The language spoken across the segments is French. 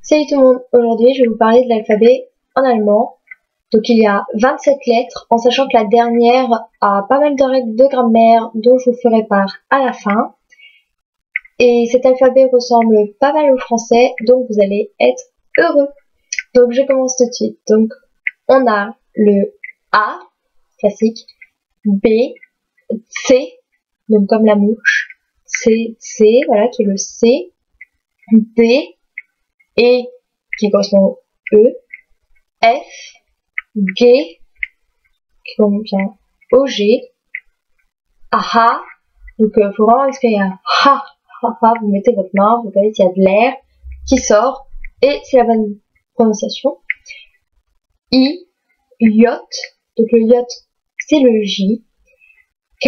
Salut tout le monde, aujourd'hui je vais vous parler de l'alphabet en allemand. Donc il y a 27 lettres, en sachant que la dernière a pas mal de règles de grammaire dont je vous ferai part à la fin. Et cet alphabet ressemble pas mal au français, donc vous allez être heureux. Donc je commence tout de suite. Donc on a le A, classique, B, C, donc comme la mouche, C, voilà, qui est le C, D, E, qui correspond au E, F, G, qui correspond au G, H, donc faut vraiment exprimer un ha, vous mettez votre main, vous voyez qu'il y a de l'air qui sort, et c'est la bonne prononciation. I, J, donc le J, c'est le J, K,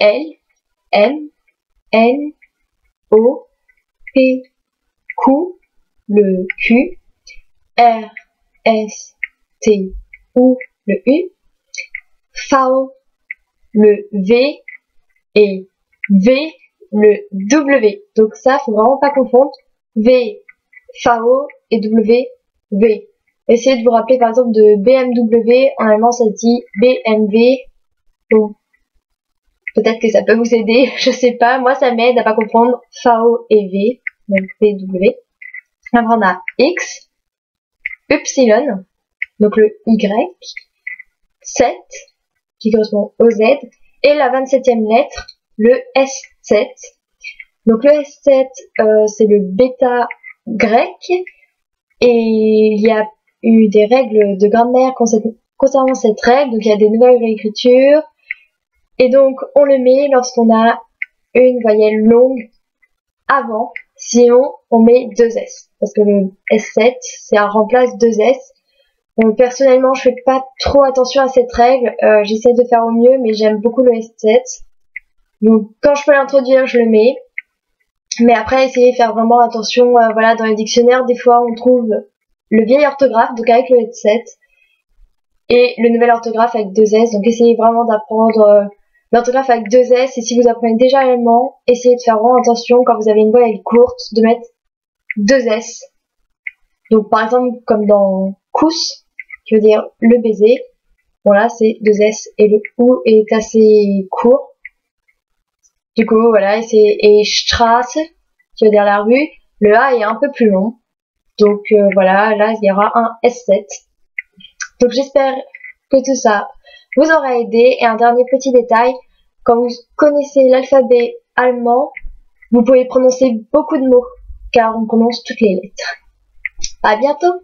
L, M, N, O, P, Q, le Q, R, S, T, U, le U, V, le V, et V, le W. Donc ça, faut vraiment pas confondre. V, V et W, V. Essayez de vous rappeler par exemple de BMW, en allemand ça se dit BMW. Bon, peut-être que ça peut vous aider, je sais pas. Moi ça m'aide à pas confondre V et V, donc VW. Après on a X, Y, donc le Y, 7, qui correspond au Z, et la 27e lettre, le S7. Donc le S7, c'est le bêta grec, et il y a eu des règles de grammaire concernant cette règle, donc il y a des nouvelles réécritures, et donc on le met lorsqu'on a une voyelle longue avant, sinon on met 2 S, parce que le S7, c'est un remplace 2 S. Donc, personnellement, je fais pas trop attention à cette règle, j'essaie de faire au mieux, mais j'aime beaucoup le S7. Donc quand je peux l'introduire, je le mets. Mais après, essayez de faire vraiment attention, voilà, dans les dictionnaires, des fois on trouve le vieil orthographe, donc avec le S7, et le nouvel orthographe avec 2 S, donc essayez vraiment d'apprendre l'orthographe avec 2 S, et si vous apprenez déjà l'allemand, essayez de faire vraiment attention quand vous avez une voyelle courte, de mettre 2 S. Donc par exemple, comme dans Kuss, qui veut dire le baiser, bon là c'est 2 S, et le OU est assez court. Du coup, voilà, et Straße, qui veut dire la rue, le A est un peu plus long. Donc voilà, là il y aura un S7. Donc j'espère que tout ça vous aura aidé. Et un dernier petit détail, quand vous connaissez l'alphabet allemand, vous pouvez prononcer beaucoup de mots, car on prononce toutes les lettres. À bientôt!